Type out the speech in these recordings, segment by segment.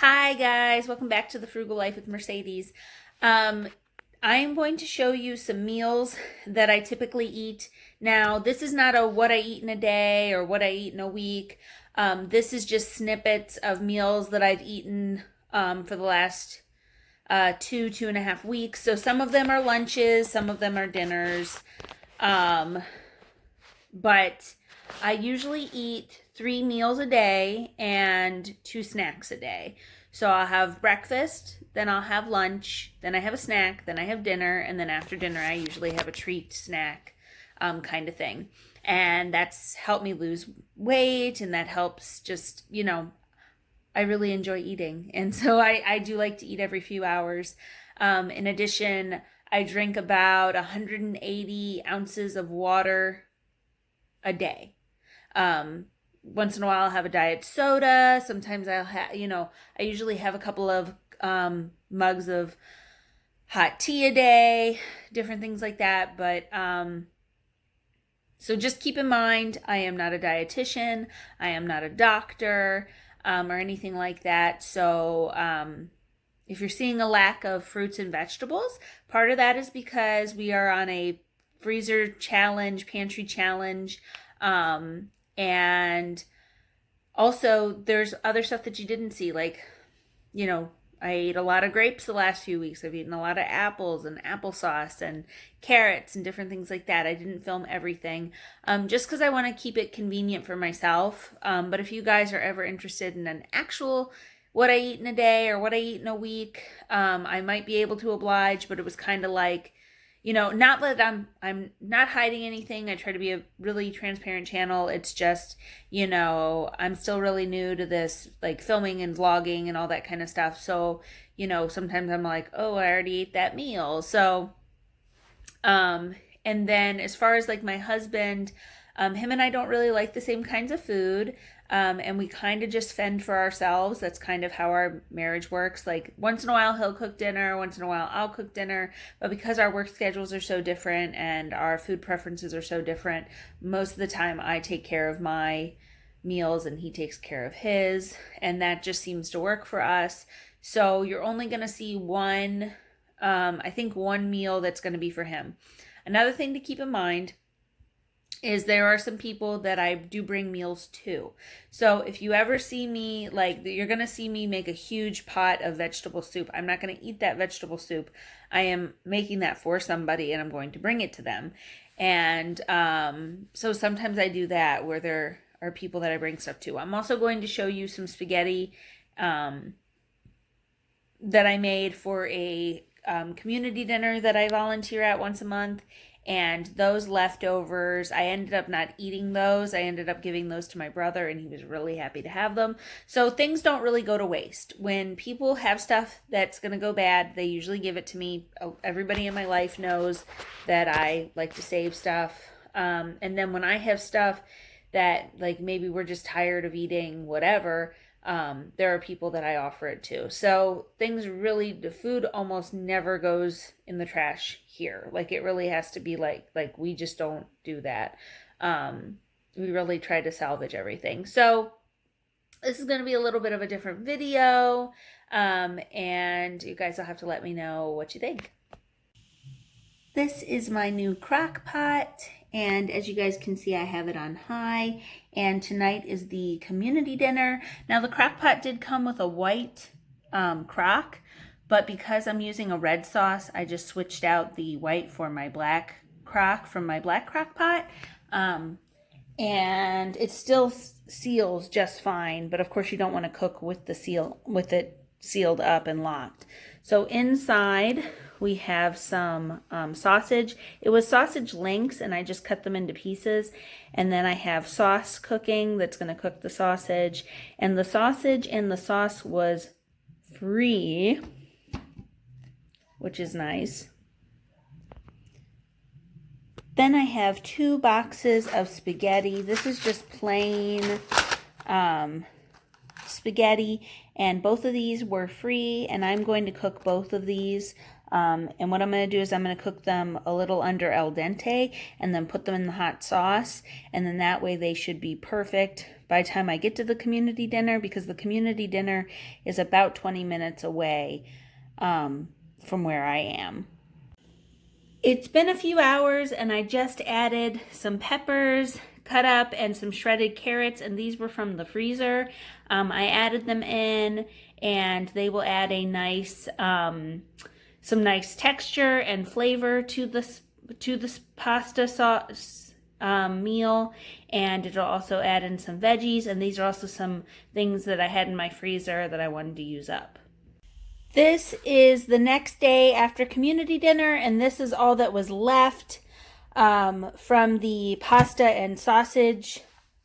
Hi guys, welcome back to the Frugal Life with Mercedes. I'm going to show you some meals that I typically eat. Now, this is not a what I eat in a day or what I eat in a week. This is just snippets of meals that I've eaten for the last 2.5 weeks. So some of them are lunches, some of them are dinners. But I usually eat 3 meals a day and 2 snacks a day. So I'll have breakfast, then I'll have lunch, then I have a snack, then I have dinner, and then after dinner I usually have a treat snack kind of thing. And that's helped me lose weight, and that helps just, I really enjoy eating. And so I do like to eat every few hours. In addition, I drink about 180 ounces of water a day. Once in a while I'll have a diet soda. Sometimes I'll have, I usually have a couple of mugs of hot tea a day, different things like that. But so just keep in mind, I am not a dietitian. I am not a doctor or anything like that. So if you're seeing a lack of fruits and vegetables, part of that is because we are on a freezer challenge, pantry challenge. And also there's other stuff that you didn't see, like, I ate a lot of grapes the last few weeks. I've eaten a lot of apples and applesauce and carrots and different things like that. I didn't film everything just because I want to keep it convenient for myself. But if you guys are ever interested in an actual what I eat in a day or what I eat in a week, I might be able to oblige, but it was kind of like, not that I'm not hiding anything. I try to be a really transparent channel. It's just, I'm still really new to this, like filming and vlogging and all that kind of stuff. So, sometimes I'm like, oh, I already ate that meal. So, and then as far as like my husband, him and I don't really like the same kinds of food. And we kind of just fend for ourselves. That's kind of how our marriage works. Like once in a while he'll cook dinner, once in a while I'll cook dinner. But because our work schedules are so different and our food preferences are so different, most of the time I take care of my meals and he takes care of his. And that just seems to work for us. So you're only going to see one meal that's going to be for him. Another thing to keep in mind is there are some people that I do bring meals to. So if you ever see me, you're going to see me make a huge pot of vegetable soup. I'm not going to eat that vegetable soup. I am making that for somebody and I'm going to bring it to them. And so sometimes I do that where there are people that I bring stuff to. I'm also going to show you some spaghetti that I made for a community dinner that I volunteer at once a month. And those leftovers, I ended up not eating those. I ended up giving those to my brother and he was really happy to have them. So things don't really go to waste. When people have stuff that's going to go bad, they usually give it to me. Everybody in my life knows that I like to save stuff. And then when I have stuff that like maybe we're just tired of eating whatever, there are people that I offer it to. So the food almost never goes in the trash here. Like it really has to be like we just don't do that. We really try to salvage everything. So this is going to be a little bit of a different video. And you guys will have to let me know what you think. This is my new crock pot, and as you guys can see, I have it on high, and tonight is the community dinner. Now the crock pot did come with a white crock, but because I'm using a red sauce, I just switched out the white for my black crock from my black crock pot, and it still seals just fine, but of course you don't want to cook with it sealed up and locked. So inside we have some sausage. It was sausage links and I just cut them into pieces. And then I have sauce cooking that's going to cook the sausage. And the sausage and the sauce was free, which is nice. Then I have 2 boxes of spaghetti. This is just plain spaghetti, and both of these were free, and I'm going to cook both of these. And what I'm going to do is I'm going to cook them a little under al dente and then put them in the hot sauce, and then that way they should be perfect by the time I get to the community dinner, because the community dinner is about 20 minutes away from where I am. It's been a few hours and I just added some peppers cut up and some shredded carrots, and these were from the freezer. I added them in, and they will add a nice some nice texture and flavor to the pasta sauce meal, and it'll also add in some veggies, and these are also some things that I had in my freezer that I wanted to use up. This is the next day after community dinner, and this is all that was left from the pasta and sausage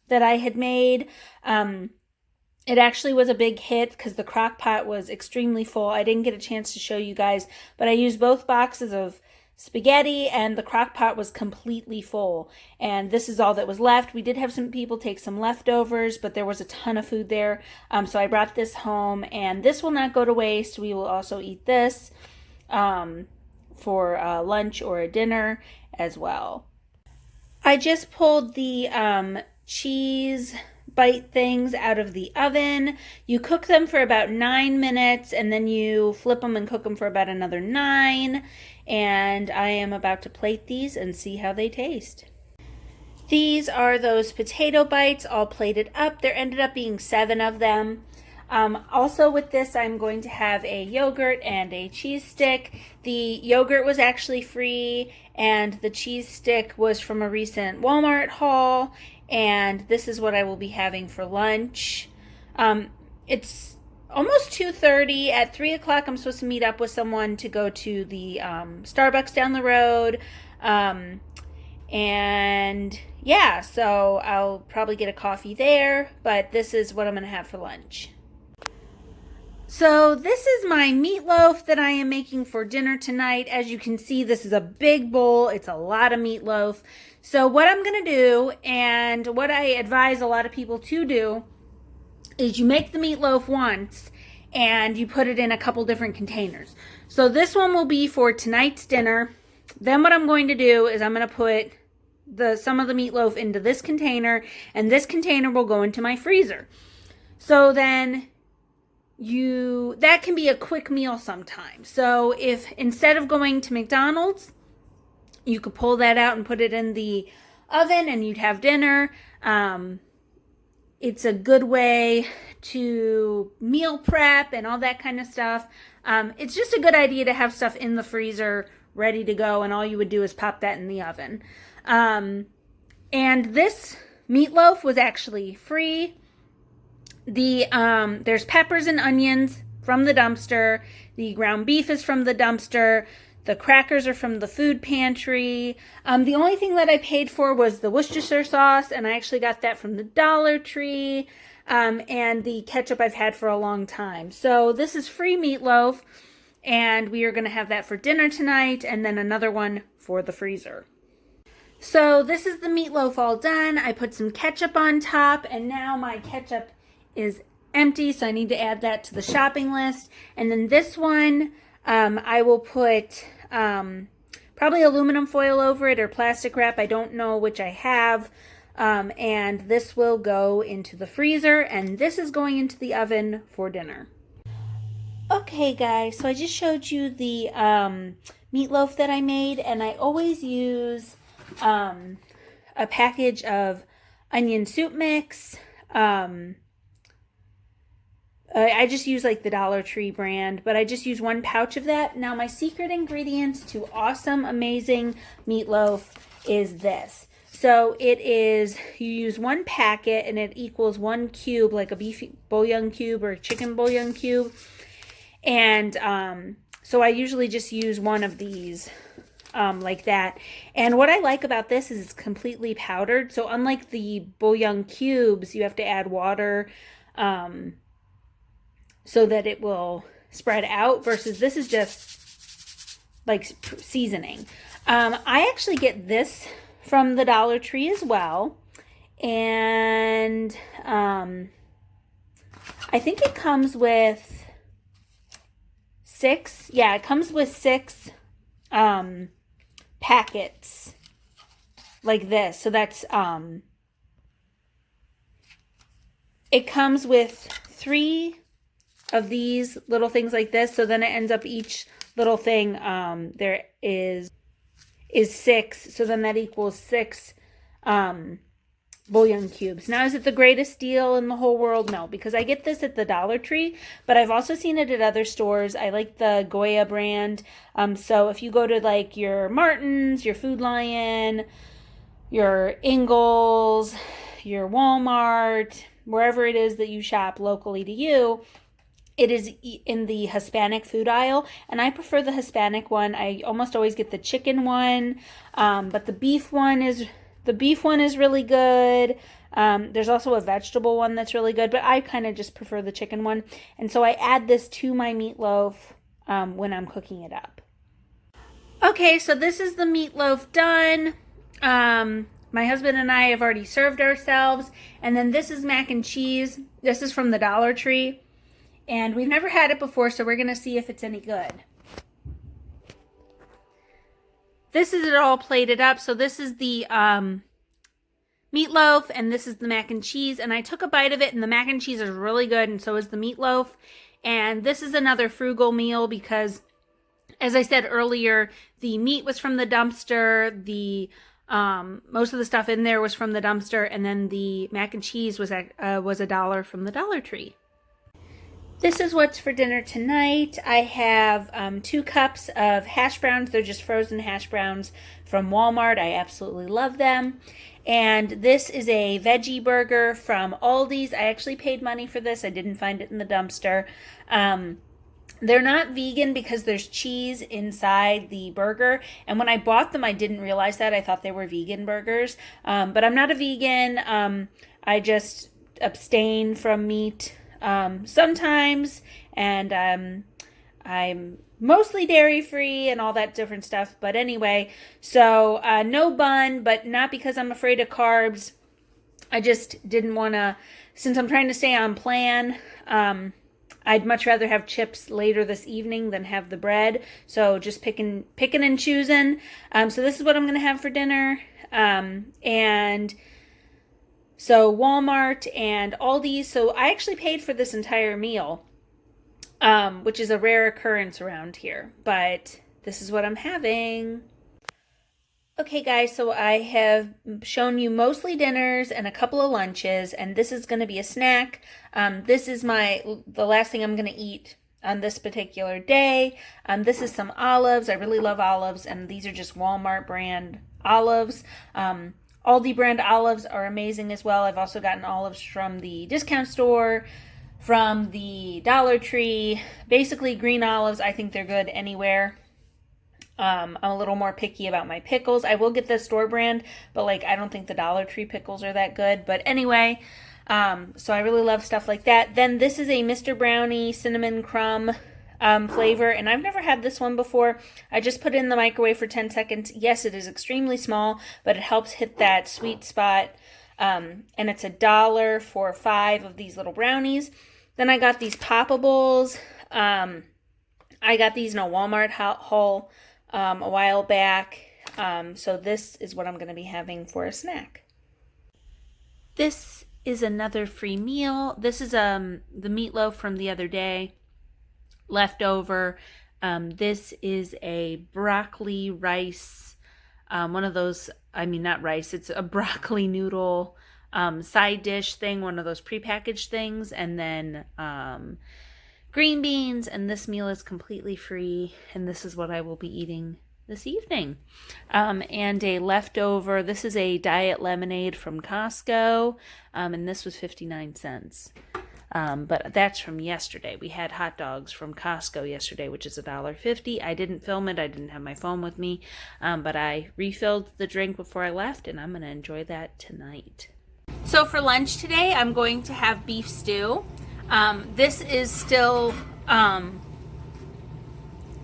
that I had made. It actually was a big hit because the crock pot was extremely full. I didn't get a chance to show you guys, but I used both boxes of spaghetti and the crock pot was completely full. And this is all that was left. We did have some people take some leftovers, but there was a ton of food there. So I brought this home, and this will not go to waste. We will also eat this for lunch or a dinner as well. I just pulled the cheese bite things out of the oven. You cook them for about 9 minutes, and then you flip them and cook them for about another 9. And I am about to plate these and see how they taste. These are those potato bites all plated up. There ended up being 7 of them. Also with this, I'm going to have a yogurt and a cheese stick. The yogurt was actually free, and the cheese stick was from a recent Walmart haul, and this is what I will be having for lunch. It's almost 2:30. At 3 o'clock, I'm supposed to meet up with someone to go to the Starbucks down the road. And yeah, so I'll probably get a coffee there, but this is what I'm going to have for lunch. So this is my meatloaf that I am making for dinner tonight. As you can see, this is a big bowl. It's a lot of meatloaf. So what I'm going to do, and what I advise a lot of people to do, is you make the meatloaf once and you put it in a couple different containers. So this one will be for tonight's dinner. Then what I'm going to do is I'm going to put some of the meatloaf into this container, and this container will go into my freezer. So then that can be a quick meal sometimes. So if instead of going to McDonald's, you could pull that out and put it in the oven and you'd have dinner. It's a good way to meal prep and all that kind of stuff. It's just a good idea to have stuff in the freezer ready to go, and all you would do is pop that in the oven. And this meatloaf was actually free. There's peppers and onions from the dumpster. The ground beef is from the dumpster. The crackers are from the food pantry. The only thing that I paid for was the Worcestershire sauce, and I actually got that from the Dollar Tree. And the ketchup I've had for a long time. So this is free meatloaf, and we are going to have that for dinner tonight, and then another one for the freezer. So this is the meatloaf all done. I put some ketchup on top, and now my ketchup is empty, so I need to add that to the shopping list. And then this one, I will put probably aluminum foil over it or plastic wrap. I don't know which I have. And this will go into the freezer, and this is going into the oven for dinner. Okay guys, so I just showed you the meatloaf that I made, and I always use a package of onion soup mix. I just use like the Dollar Tree brand, but I just use 1 pouch of that. Now my secret ingredients to awesome, amazing meatloaf is this. So it is, you use 1 packet and it equals 1 cube, like a beef bouillon cube or a chicken bouillon cube. And so I usually just use 1 of these like that. And what I like about this is it's completely powdered. So unlike the bouillon cubes, you have to add water so that it will spread out, versus this is just like seasoning. I actually get this from the Dollar Tree as well. And I think it comes with 6. Yeah, it comes with 6 packets like this. So that's it comes with 3 of these little things like this. So then it ends up each little thing there is 6. So then that equals 6 bouillon cubes. Now, is it the greatest deal in the whole world? No, because I get this at the Dollar Tree, but I've also seen it at other stores. I like the Goya brand. So if you go to like your Martin's, your Food Lion, your Ingles, your Walmart, wherever it is that you shop locally to you, it is in the Hispanic food aisle, and I prefer the Hispanic one. I almost always get the chicken one, but the beef one is really good. There's also a vegetable one that's really good, but I kind of just prefer the chicken one. And so I add this to my meatloaf when I'm cooking it up. Okay, so this is the meatloaf done. My husband and I have already served ourselves. And then this is mac and cheese. This is from the Dollar Tree. And we've never had it before, so we're going to see if it's any good. This is it all plated up. So this is the meatloaf, and this is the mac and cheese. And I took a bite of it, and the mac and cheese is really good, and so is the meatloaf. And this is another frugal meal because, as I said earlier, the meat was from the dumpster. The most of the stuff in there was from the dumpster, and then the mac and cheese was $1 from the Dollar Tree. This is what's for dinner tonight. I have 2 cups of hash browns. They're just frozen hash browns from Walmart. I absolutely love them. And this is a veggie burger from Aldi's. I actually paid money for this. I didn't find it in the dumpster. They're not vegan because there's cheese inside the burger. And when I bought them, I didn't realize that. I thought they were vegan burgers. But I'm not a vegan. I just abstain from meat sometimes, and I'm mostly dairy free and all that different stuff. But anyway, so no bun, but not because I'm afraid of carbs. I just didn't want to, since I'm trying to stay on plan, I'd much rather have chips later this evening than have the bread. So just picking and choosing. So this is what I'm going to have for dinner. And so Walmart and Aldi's. So I actually paid for this entire meal, which is a rare occurrence around here. But this is what I'm having. Okay, guys, so I have shown you mostly dinners and a couple of lunches, and this is going to be a snack. This is the last thing I'm going to eat on this particular day. This is some olives. I really love olives, and these are just Walmart brand olives. Aldi brand olives are amazing as well. I've also gotten olives from the discount store, from the Dollar Tree. Basically, green olives, I think they're good anywhere. I'm a little more picky about my pickles. I will get the store brand, but I don't think the Dollar Tree pickles are that good. But anyway, so I really love stuff like that. Then this is a Mr. Brownie cinnamon crumb flavor, and I've never had this one before. I just put it in the microwave for 10 seconds. Yes, it is extremely small, but it helps hit that sweet spot. And it's $1 for 5 of these little brownies. Then I got these poppables. I got these in a Walmart haul a while back. So this is what I'm going to be having for a snack. This is another free meal. This is the meatloaf from the other day, leftover. This is a broccoli rice, one of those, not rice, it's a broccoli noodle side dish thing, one of those prepackaged things, and then green beans, and this meal is completely free, and this is what I will be eating this evening. And a leftover, this is a diet lemonade from Costco, and this was 59 cents. But that's from yesterday. We had hot dogs from Costco yesterday, which is $1.50. I didn't film it. I didn't have my phone with me, but I refilled the drink before I left, and I'm going to enjoy that tonight. So for lunch today, I'm going to have beef stew. This is still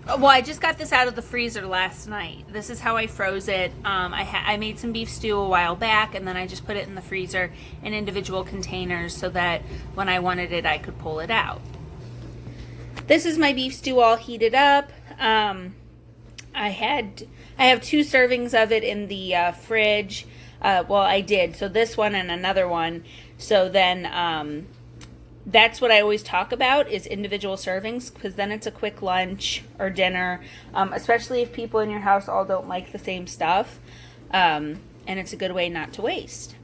Well, I just got this out of the freezer last night. This is how I froze it. I made some beef stew a while back, and then I just put it in the freezer in individual containers so that when I wanted it, I could pull it out. This is my beef stew all heated up. I have 2 servings of it in the fridge. Well, I did. So this one and another one. So then that's what I always talk about is individual servings, because then it's a quick lunch or dinner, especially if people in your house all don't like the same stuff. And it's a good way not to waste.